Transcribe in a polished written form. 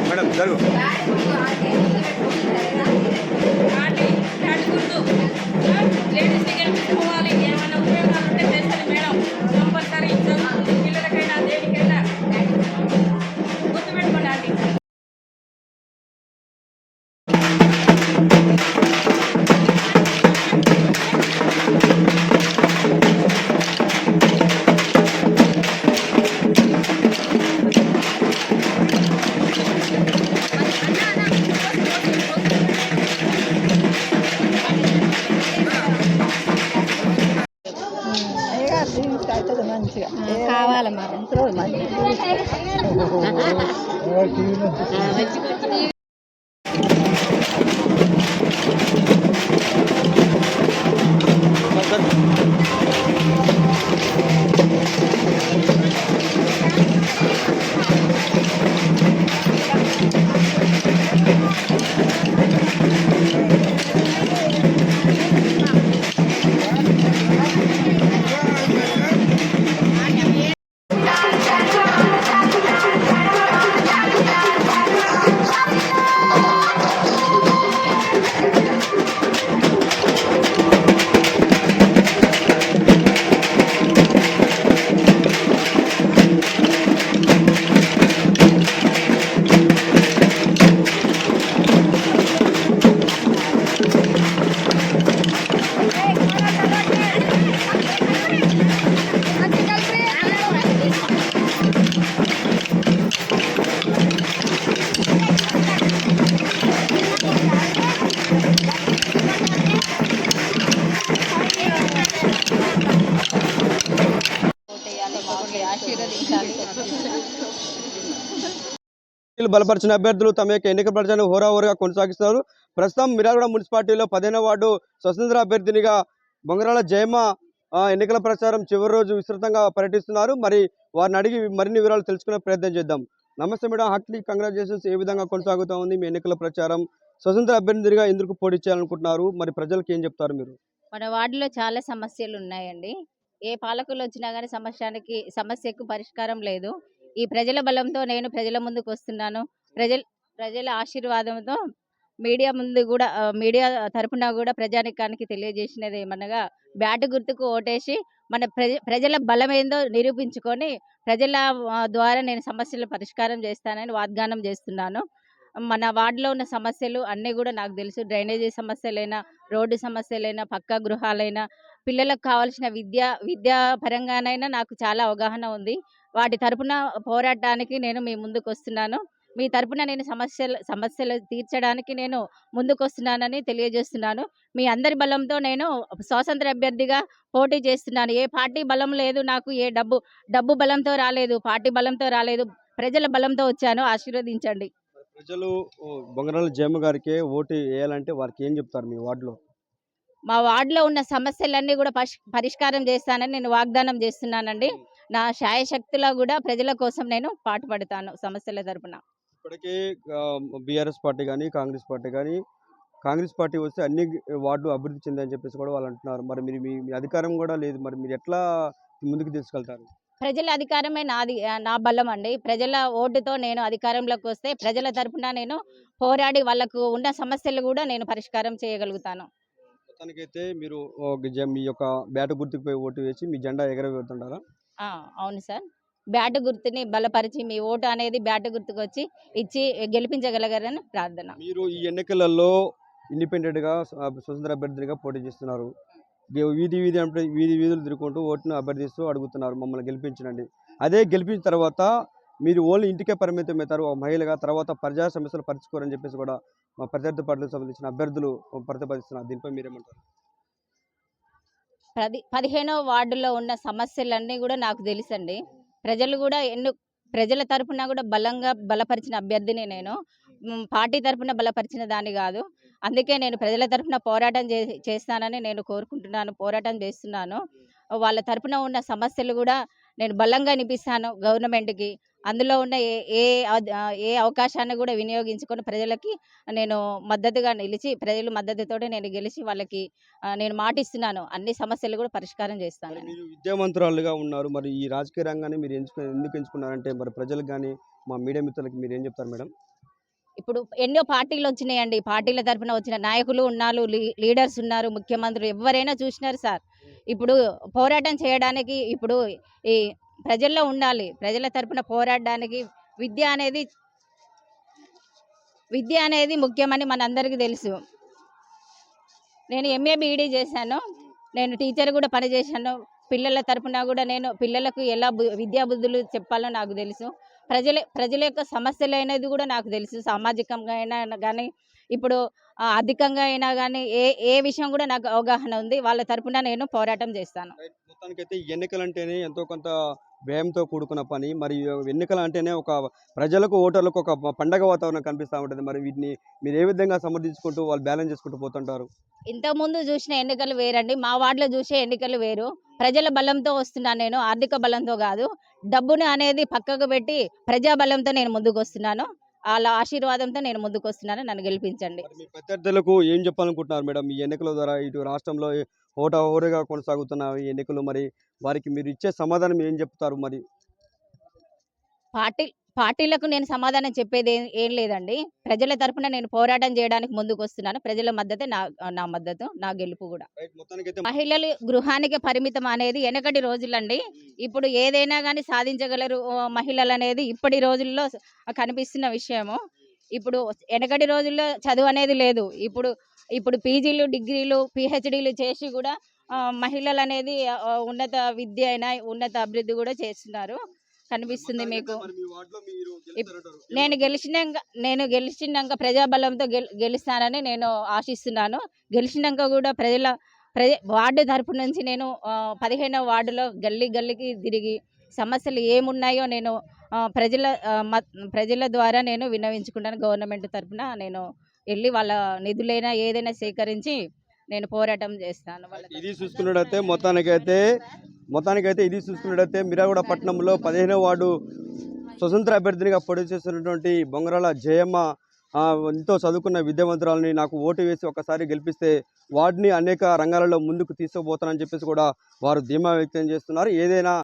Madam జరుగు లేడీస్ని గెలిపించుకోవాలి. ఏమైనా ఉపయోగాలు ఉంటే చేస్తుంది మేడం. కంపల్సరీ పిల్లలకైనా దేనికైనా గుర్తుపెట్టుకోండి ఆంటీ. కావాలి మరి బలపరిచిన అభ్యర్థులు తమ యొక్క ఎన్నికల ప్రచారాన్ని హోరాహోరుగా కొనసాగిస్తున్నారు. ప్రస్తుతం మిర్యాలగూడ మున్సిపాలిటీలో 15వ వార్డు స్వతంత్ర అభ్యర్థినిగా బొంగరాల జయమ్మ ఎన్నికల ప్రచారం చివరి రోజు విస్తృతంగా పర్యటిస్తున్నారు. మరి వారిని అడిగి మరిన్ని వివరాలు తెలుసుకునే ప్రయత్నం చేద్దాం. నమస్తే మేడం, హార్ట్లీ కంగ్రాచులేషన్స్. ఏ విధంగా కొనసాగుతూ ఉంది మీ ఎన్నికల ప్రచారం? స్వతంత్ర అభ్యర్థినిగా ఎందుకు పోటీ చేయాలనుకుంటున్నారు? మరి ప్రజలకు ఏం చెప్తారు మీరు? మన వార్డులో చాలా సమస్యలు ఉన్నాయండి. ఏ పాలకులు వచ్చినా కానీ సమస్యకు పరిష్కారం లేదు. ఈ ప్రజల బలంతో నేను ప్రజల ముందుకు వస్తున్నాను. ప్రజల ఆశీర్వాదంతో మీడియా తరపున కూడా ప్రజానికానికి తెలియజేసినది ఏమనగా బ్యాట్ గుర్తుకు ఓటేసి మన ప్రజల బలం ఏందో నిరూపించుకొని ప్రజల ద్వారా నేను సమస్యలు పరిష్కారం చేస్తానని వాగ్దానం చేస్తున్నాను. మన వార్డులో ఉన్న సమస్యలు అన్నీ కూడా నాకు తెలుసు. డ్రైనేజీ సమస్యలైనా, రోడ్డు సమస్యలైనా, పక్కా గృహాలైనా, పిల్లలకు కావాల్సిన విద్యా పరంగానైనా నాకు చాలా అవగాహన ఉంది. వాటి తరపున పోరాటానికి నేను మీ ముందుకు వస్తున్నాను. మీ తరపున నేను సమస్యలు తీర్చడానికి నేను ముందుకు వస్తున్నానని తెలియజేస్తున్నాను. మీ అందరి బలంతో నేను స్వాతంత్ర అభ్యర్థిగా పోటీ చేస్తున్నాను. ఏ పార్టీ బలం లేదు నాకు, ఏ డబ్బు బలంతో రాలేదు, పార్టీ బలంతో రాలేదు, ప్రజల బలంతో వచ్చాను. ఆశీర్వదించండి. ప్రజలు బొంగరాల జయమ్మ గారికి ఓటు వేయాలంటే వారికి ఏం చెప్తారు మీ వార్డులో? మా వార్డులో ఉన్న సమస్యలన్నీ కూడా పరిష్కారం చేస్తానని నేను వాగ్దానం చేస్తున్నానండి. నా శాయశక్తిలో కూడా ప్రజల కోసం నేను పాటుపడతాను సమస్యల తరపున. ఇప్పటికే బీఆర్ఎస్ పార్టీ కానీ కాంగ్రెస్ పార్టీ వస్తే అన్ని వార్డులు అభివృద్ధి చెందని చెప్పేసి కూడా వాళ్ళు అంటున్నారు. మరి మీరు మీ అధికారం కూడా లేదు, మరి మీరు ఎట్లా ముందుకు తీసుకెళ్తారు? ప్రజల అధికారమే నా బలం అండి. ప్రజల ఓటుతో నేను అధికారంలోకి వస్తే ప్రజల తరపున నేను పోరాడి వాళ్ళకు ఉన్న సమస్యలు కూడా నేను పరిష్కారం చేయగలుగుతాను. మొత్తానికైతే మీరు మీ యొక్క బ్యాట్ గుర్తుకుపై ఓటు వేసి మీ జెండా ఎగరవేస్తుంటారా? అవును సార్. బ్యాట్ గుర్తుని బలపరిచి మీ ఓటు అనేది బ్యాట్ గుర్తుకు వచ్చి ఇచ్చి గెలిపించగలగరని ప్రార్థన. మీరు ఈ ఎన్నికలలో ఇండిపెండెంట్గా స్వతంత్ర అభ్యర్థిగా పోటీ చేస్తున్నారు. వీధులు తిరుగుకుంటూ ఓటును అభ్యర్థిస్తూ అడుగుతున్నారు, మమ్మల్ని గెలిపించండి. అదే గెలిపించిన తర్వాత మీరు ఓన్లీ ఇంటికే పరిమితం అవుతారు ఒక మహిళగా. తర్వాత ప్రజా సమస్యలు పరుచుకోరని చెప్పేసి కూడా మా ప్రత్యర్థి పార్టీలకు సంబంధించిన అభ్యర్థులు ప్రతిపాదిస్తున్నారు. దీనిపై మీరేమంటారు? 15వ వార్డులో ఉన్న సమస్యలన్నీ కూడా నాకు తెలుసండి. ప్రజల తరపున కూడా బలపరిచిన అభ్యర్థిని నేను. పార్టీ తరపున బలపరిచిన దాన్ని కాదు. అందుకే నేను ప్రజల తరపున పోరాటం చేస్తానని నేను కోరుకుంటున్నాను, పోరాటం చేస్తున్నాను. వాళ్ళ తరపున ఉన్న సమస్యలు కూడా నేను బలంగా వినిపిస్తాను గవర్నమెంట్కి. అందులో ఉన్న ఏ అవకాశాన్ని కూడా వినియోగించుకొని ప్రజలకి నేను మద్దతుగా నిలిచి ప్రజల మద్దతుతోటి నేను గెలిచి వాళ్ళకి నేను మాటిస్తున్నాను అన్ని సమస్యలు కూడా పరిష్కారం మరి చేస్తానని. మీరు విద్యావంతురాలుగా ఉన్నారు. మరి ఈ రాజకీయ రంగాన్ని మీరు ఎందుకు ఎంచుకున్నారంటే మరి ప్రజలకు గాని, మా మీడియా మిత్రులకి మీరేం చెప్తారు మేడం? ఇప్పుడు ఎన్నో పార్టీలు వచ్చినాయండి. పార్టీల తరపున వచ్చిన నాయకులు ఉన్నారు, లీడర్స్ ఉన్నారు, ముఖ్యమంత్రులు ఎవరైనా చూసినారు సార్. ఇప్పుడు పోరాటం చేయడానికి ఇప్పుడు ఈ ప్రజల్లో ఉండాలి. ప్రజల తరపున పోరాడడానికి విద్య అనేది విద్య అనేది ముఖ్యమని మనందరికీ తెలుసు. నేను ఎంఏ బీఈడీ చేశాను. నేను టీచర్ కూడా పనిచేశాను. పిల్లల తరపున కూడా నేను పిల్లలకు ఎలా విద్యా బుద్ధులు చెప్పాలో నాకు తెలుసు. ప్రజల యొక్క సమస్యలు అనేది కూడా నాకు తెలుసు. సామాజికంగా అయినా కానీ ఇప్పుడు ఆర్థికంగా అయినా కానీ ఏ విషయం కూడా నాకు అవగాహన ఉంది. వాళ్ళ తరపున నేను పోరాటం చేస్తాను. రైట్. మొత్తానికైతే ఈ ఎన్నికలంటేనే ఎంతో కొంత వ్యయంతో కూడుకున్న పని. మరి ఎన్నికలు అంటేనే ఒక ప్రజలకు, ఓటర్లకు ఒక పండగ వాతావరణం కనిపిస్తా ఉంటది. మరి వీటిని మీరు ఏ విధంగా సమర్థించుకుంటూ వాళ్ళు బ్యాలెన్స్ చేసుకుంటూ పోతుంటారు? ఇంతకుముందు చూసిన ఎన్నికలు వేరండి. మా వార్డులో చూసే ఎన్నికలు వేరు. ప్రజల బలంతో వస్తున్నాను నేను. ఆర్థిక బలంతో కాదు. డబ్బుని అనేది పక్కకు పెట్టి ప్రజా బలంతో నేను ముందుకొస్తున్నాను. వాళ్ళ ఆశీర్వాదంతో నేను ముందుకొస్తున్నాను. నన్ను గెలిపించండి. మరి మీ ప్రత్యర్థులకు ఏం చెప్పాలనుకుంటున్నారు మేడం? ఈ ఎన్నికల ద్వారా ఇటు రాష్ట్రంలో హోరాహోరీగా కొనసాగుతున్న ఈ ఎన్నికలు మరి వారికి మీరు ఇచ్చే సమాధానం ఏం చెప్తారు మరి? పార్టీలకు నేను సమాధానం చెప్పేది ఏం లేదండి. ప్రజల తరపున నేను పోరాటం చేయడానికి ముందుకొస్తున్నాను. ప్రజల మద్దతే నా మద్దతు, నా గెలుపు కూడా. రైట్. మొత్తానికైతే మహిళలు గృహానికి పరిమితం అనేది వెనకటి రోజులండి. ఇప్పుడు ఏదైనా కానీ సాధించగలరు మహిళలనేది ఇప్పటి రోజుల్లో కనిపిస్తున్న విషయము. ఇప్పుడు వెనకటి రోజుల్లో చదువు అనేది లేదు. ఇప్పుడు పీజీలు, డిగ్రీలు, పీహెచ్డీలు చేసి కూడా మహిళలు అనేది ఉన్నత విద్య అయినా ఉన్నత అభివృద్ధి కూడా చేస్తున్నారు. కనిపిస్తుంది మీకు. మరి మీ వార్డులో మీరు ఇప్- గెలుస్తారంటారు. నేను గెలిచినాక ప్రజాబలంతో గెలుస్తానని నేను ఆశిస్తున్నాను. గెలిచినాక కూడా వార్డు తరపు నుంచి నేను 15వ వార్డులో గల్లీకి తిరిగి సమస్యలు ఏమున్నాయో నేను ప్రజల ద్వారా నేను విన్నవించుకుంటాను. గవర్నమెంట్ తరపున నేను వెళ్ళి వాళ్ళ నిధులైనా ఏదైనా సేకరించి నేను పోరాటం చేస్తాను. ఇది మొత్తానికైతే ఇది చూసుకున్నట్టయితే మిర్యాలగూడ పట్టణంలో 15వ వార్డు స్వతంత్ర అభ్యర్థినిగా పోటీ చేస్తున్నటువంటి బొంగరాల జయమ్మ ఎంతో చదువుకున్న విద్యావంతురాలని నాకు ఓటు వేసి ఒకసారి గెలిపిస్తే వార్డుని అనేక రంగాలలో ముందుకు తీసుకుపోతానని చెప్పేసి కూడా వారు ధీమా వ్యక్తం చేస్తున్నారు. ఏదైనా